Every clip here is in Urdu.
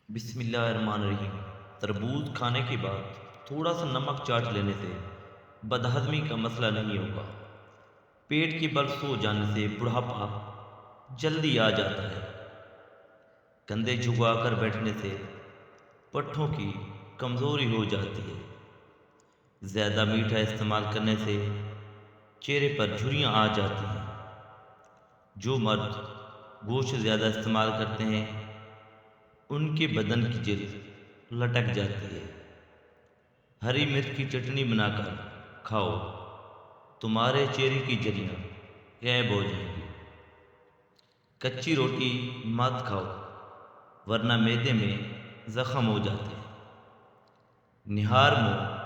بسم اللہ الرحمن الرحیم۔ تربوز کھانے کے بعد تھوڑا سا نمک چاٹ لینے سے بدہضمی کا مسئلہ نہیں ہوگا۔ پیٹ کے بل سو جانے سے بڑھاپا جلدی آ جاتا ہے۔ کندھے جھکا کر بیٹھنے سے پٹھوں کی کمزوری ہو جاتی ہے۔ زیادہ میٹھا استعمال کرنے سے چہرے پر جھریاں آ جاتی ہیں۔ جو مرد گوشت زیادہ استعمال کرتے ہیں ان کے بدن کی جلد لٹک جاتی ہے۔ ہری مرچ کی چٹنی بنا کر کھاؤ، تمہارے چہرے کی جلیاں غائب ہو جائیں گی۔ کچی روٹی مت کھاؤ ورنہ معدے میں زخم ہو جاتے ہیں۔ نہار منہ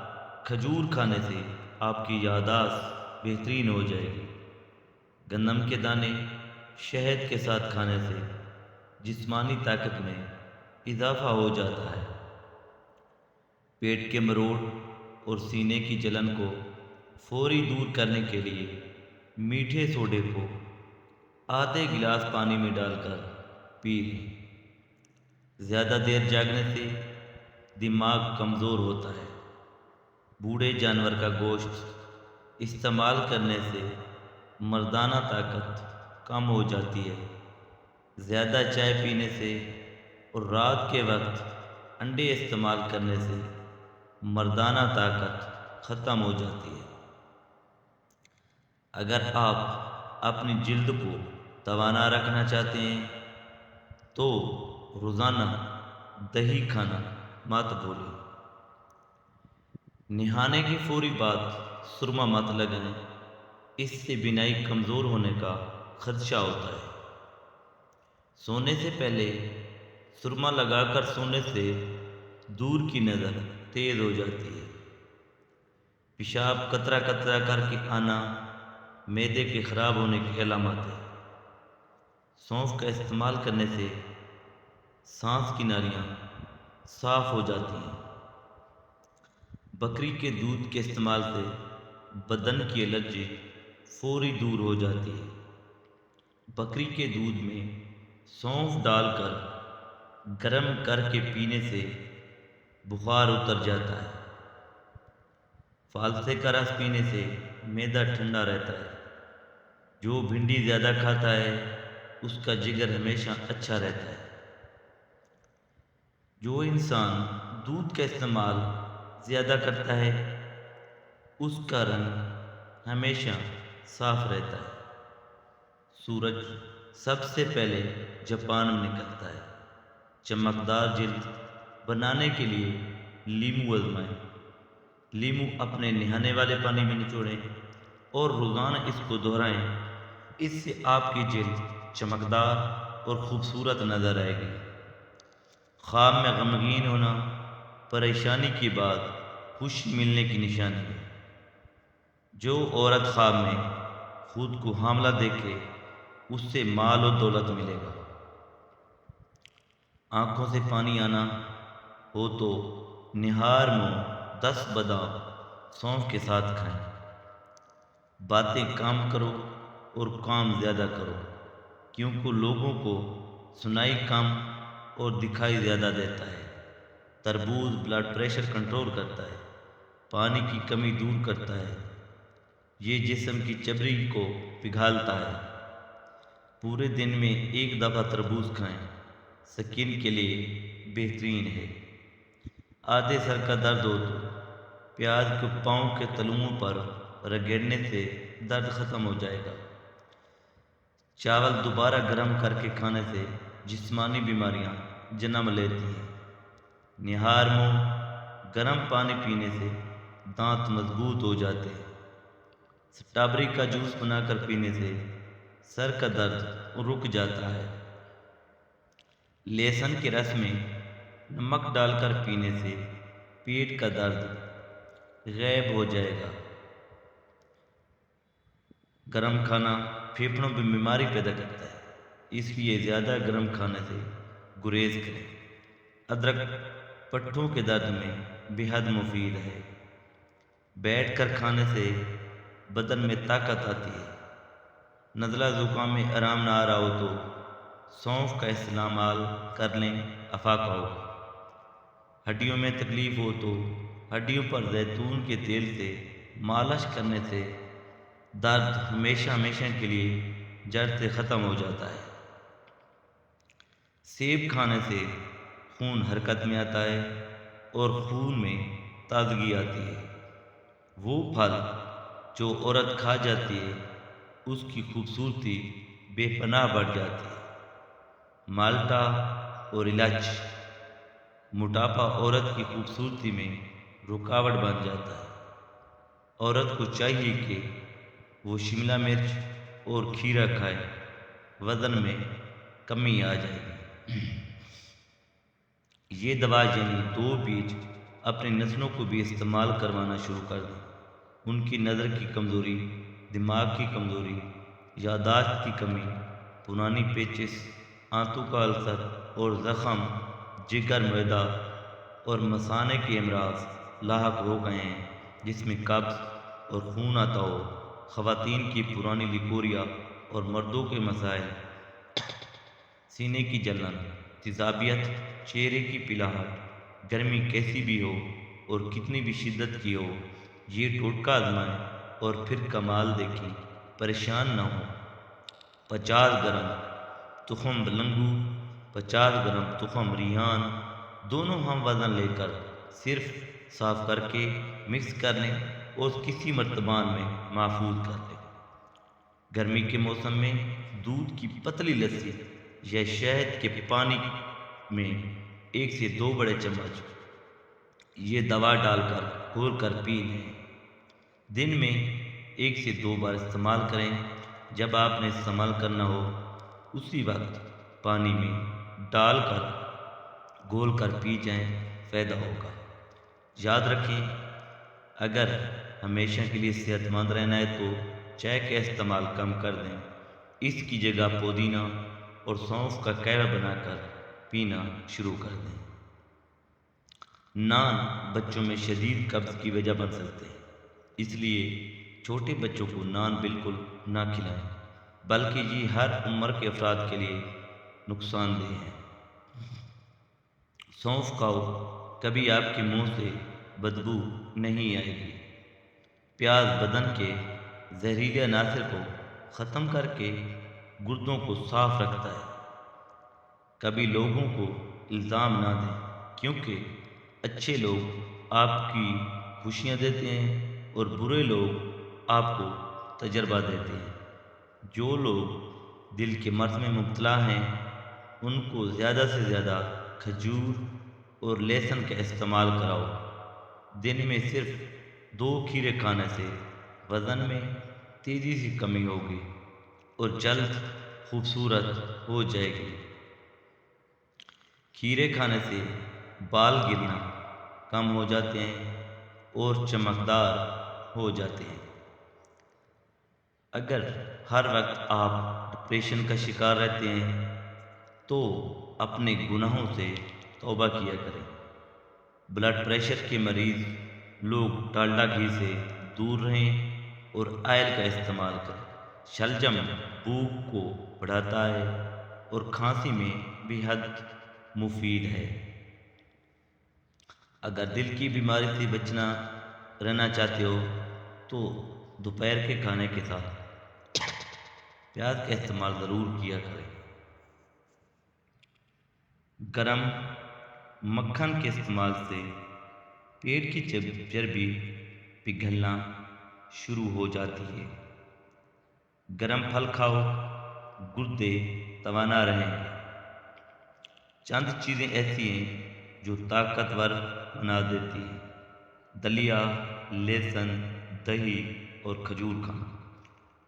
کھجور کھانے سے آپ کی یادداشت بہترین ہو جائے گی۔ گندم کے دانے شہد کے ساتھ کھانے سے جسمانی طاقت میں اضافہ ہو جاتا ہے۔ پیٹ کے مروڑ اور سینے کی جلن کو فوری دور کرنے کے لیے میٹھے سوڈے کو آدھے گلاس پانی میں ڈال کر پی لیں۔ زیادہ دیر جاگنے سے دماغ کمزور ہوتا ہے۔ بوڑھے جانور کا گوشت استعمال کرنے سے مردانہ طاقت کم ہو جاتی ہے۔ زیادہ چائے پینے سے اور رات کے وقت انڈے استعمال کرنے سے مردانہ طاقت ختم ہو جاتی ہے۔ اگر آپ اپنی جلد کو توانا رکھنا چاہتے ہیں تو روزانہ دہی کھانا مت بھولیں۔ نہانے کی فوری بعد سرما مت لگائیں، اس سے بینائی کمزور ہونے کا خدشہ ہوتا ہے۔ سونے سے پہلے سرما لگا کر سونے سے دور کی نظر تیز ہو جاتی ہے۔ پیشاب قطرہ قطرہ کر کے آنا معدے کے خراب ہونے کی علامات ہے۔ سونف کا استعمال کرنے سے سانس کی نالیاں صاف ہو جاتی ہیں۔ بکری کے دودھ کے استعمال سے بدن کی الرجی فوری دور ہو جاتی ہے۔ بکری کے دودھ میں سونف ڈال کر گرم کر کے پینے سے بخار اتر جاتا ہے۔ فالسے کا رس پینے سے معدہ ٹھنڈا رہتا ہے۔ جو بھنڈی زیادہ کھاتا ہے اس کا جگر ہمیشہ اچھا رہتا ہے۔ جو انسان دودھ کا استعمال زیادہ کرتا ہے اس کا رنگ ہمیشہ صاف رہتا ہے۔ سورج سب سے پہلے جاپان میں نکلتا ہے۔ چمکدار جلد بنانے کے لیے لیمو آزمائیں۔ لیمو اپنے نہانے والے پانی میں نچوڑیں اور روزانہ اس کو دہرائیں۔ اس سے آپ کی جلد چمکدار اور خوبصورت نظر آئے گی۔ خواب میں غمگین ہونا پریشانی کے بعد خوشی ملنے کی نشانی ہے۔ جو عورت خواب میں خود کو حاملہ دیکھے اس سے مال و دولت ملے گا۔ آنکھوں سے پانی آنا ہو تو نہار منہ 10 بادام سونف کے ساتھ کھائیں۔ باتیں کم کرو اور کام زیادہ کرو، کیونکہ لوگوں کو سنائی کم اور دکھائی زیادہ دیتا ہے۔ تربوز بلڈ پریشر کنٹرول کرتا ہے، پانی کی کمی دور کرتا ہے، یہ جسم کی چربی کو پگھالتا ہے۔ پورے دن میں ایک دفعہ تربوز کھائیں، سکن کے لیے بہترین ہے۔ آدھے سر کا درد ہو تو پیاز کو پاؤں کے تلوؤں پر رگڑنے سے درد ختم ہو جائے گا۔ چاول دوبارہ گرم کر کے کھانے سے جسمانی بیماریاں جنم لیتی ہیں۔ نہار منہ گرم پانی پینے سے دانت مضبوط ہو جاتے ہیں۔ سٹرابیری کا جوس بنا کر پینے سے سر کا درد رک جاتا ہے۔ لہسن کے رس میں نمک ڈال کر پینے سے پیٹ کا درد غائب ہو جائے گا۔ گرم کھانا پھیپھڑوں میں بیماری پیدا کرتا ہے، اس لیے زیادہ گرم کھانے سے گریز کریں۔ ادرک پٹھوں کے درد میں بے حد مفید ہے۔ بیٹھ کر کھانے سے بدن میں طاقت آتی ہے۔ نزلہ زکام میں آرام نہ آ رہا ہو تو سونف کا استعمال کر لیں، افاقہ ہوگا۔ ہڈیوں میں تکلیف ہو تو ہڈیوں پر زیتون کے تیل سے مالش کرنے سے درد ہمیشہ ہمیشہ کے لیے جڑ سے ختم ہو جاتا ہے۔ سیب کھانے سے خون حرکت میں آتا ہے اور خون میں تازگی آتی ہے۔ وہ پھل جو عورت کھا جاتی ہے اس کی خوبصورتی بے پناہ بڑھ جاتی ہے۔ مالٹا اور الائچی، موٹاپا عورت کی خوبصورتی میں رکاوٹ بن جاتا ہے۔ عورت کو چاہیے کہ وہ شملہ مرچ اور کھیرا کھائے، وزن میں کمی آ جائے گی۔ یہ دوا یعنی دو بیج اپنی نسلوں کو بھی استعمال کروانا شروع کر دیں۔ ان کی نظر کی کمزوری، دماغ کی کمزوری، یادداشت کی کمی، پرانی پیچس، آنتوں کا السر اور زخم، جگر، معدہ اور مثانے کے امراض لاحق ہو گئے ہیں جس میں قبض اور خون آتا ہو، خواتین کی پرانی لیکوریا اور مردوں کے مسائل، سینے کی جلن، تیزابیت، چہرے کی پلاہٹ، گرمی کیسی بھی ہو اور کتنی بھی شدت کی ہو، یہ ٹوٹکا آزمائیں اور پھر کمال دیکھیں، پریشان نہ ہوں۔ 50 گرم تخم بلنگو، 50 گرم تخم ریحان، دونوں ہم وزن لے کر صرف صاف کر کے مکس کر لیں اور کسی مرتبان میں محفوظ کر لیں۔ گرمی کے موسم میں دودھ کی پتلی لسی یا شہد کے پانی میں 1 سے 2 بڑے چمچ یہ دوا ڈال کر گھول کر پی لیں۔ دن میں 1 سے 2 بار استعمال کریں۔ جب آپ نے استعمال کرنا ہو اسی وقت پانی میں ڈال کر گھول کر پی جائیں، فائدہ ہوگا۔ یاد رکھیں، اگر ہمیشہ کے لیے صحت مند رہنا ہے تو چائے کا استعمال کم کر دیں۔ اس کی جگہ پودینہ اور سونف کا قہوہ بنا کر پینا شروع کر دیں۔ نان بچوں میں شدید قبض کی وجہ بن سکتے ہیں، اس لیے چھوٹے بچوں کو نان بالکل نہ کھلائیں، بلکہ یہ ہر عمر کے افراد کے لیے نقصان دہ ہیں۔ سونف کھاؤ، کبھی آپ کے منہ سے بدبو نہیں آئے گی۔ پیاز بدن کے زہریلے عناصر کو ختم کر کے گردوں کو صاف رکھتا ہے۔ کبھی لوگوں کو الزام نہ دیں، کیونکہ اچھے لوگ آپ کی خوشیاں دیتے ہیں اور برے لوگ آپ کو تجربہ دیتے ہیں۔ جو لوگ دل کے مرض میں مبتلا ہیں ان کو زیادہ سے زیادہ کھجور اور لہسن کا استعمال کراؤ۔ دن میں صرف 2 کھیرے کھانے سے وزن میں تیزی سے کمی ہوگی اور جلد خوبصورت ہو جائے گی۔ کھیرے کھانے سے بال گرنا کم ہو جاتے ہیں اور چمکدار ہو جاتے ہیں۔ اگر ہر وقت آپ ڈپریشن کا شکار رہتے ہیں تو اپنے گناہوں سے توبہ کیا کریں۔ بلڈ پریشر کے مریض لوگ ڈالڈا گھی سے دور رہیں اور آئل کا استعمال کریں۔ شلجم بھوک کو بڑھاتا ہے اور کھانسی میں بے حد مفید ہے۔ اگر دل کی بیماری سے بچنا رہنا چاہتے ہو تو دوپہر کے کھانے کے ساتھ پیاز کا استعمال ضرور کیا کریں۔ گرم مکھن کے استعمال سے پیٹ کی چربی پگھلنا شروع ہو جاتی ہے۔ گرم پھل کھاؤ، گردے توانا رہیں گے۔ چند چیزیں ایسی ہیں جو طاقتور بنا دیتی ہیں: دلیا، لہسن، دہی اور کھجور کھانا۔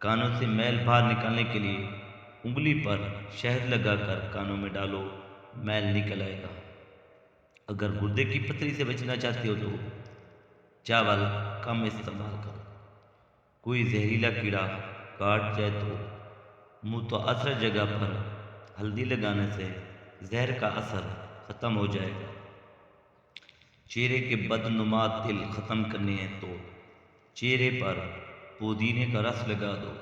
کانوں سے میل باہر نکالنے کے لیے انگلی پر شہد لگا کر کانوں میں ڈالو، میل نکل آئے گا۔ اگر گردے کی پتھری سے بچنا چاہتے ہو تو چاول کم استعمال کرو۔ کوئی زہریلا کیڑا کاٹ جائے تو متاثرہ جگہ پر ہلدی لگانے سے زہر کا اثر ختم ہو جائے گا۔ چہرے کے بدنما تل ختم کرنے ہیں تو چہرے پر پودینے کا رس لگا دو۔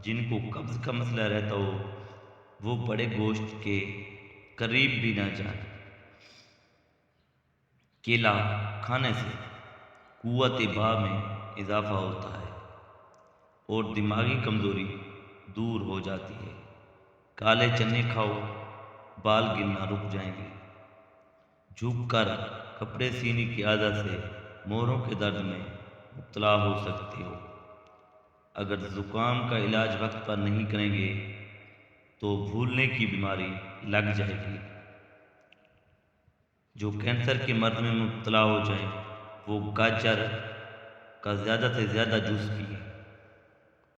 جن کو قبض کا مسئلہ رہتا ہو وہ بڑے گوشت کے قریب بھی نہ جائیں۔ کیلا کھانے سے قوت باہ میں اضافہ ہوتا ہے اور دماغی کمزوری دور ہو جاتی ہے۔ کالے چنے کھاؤ، بال گرنا رک جائیں گے۔ جھک کر کپڑے سینے کی عادت سے موروں کے درد میں مبتلا ہو سکتے ہو۔ اگر زکام کا علاج وقت پر نہیں کریں گے تو بھولنے کی بیماری لگ جائے گی۔ جو کینسر کے مرض میں مبتلا ہو جائیں وہ گاجر کا زیادہ سے زیادہ جوس پئیں۔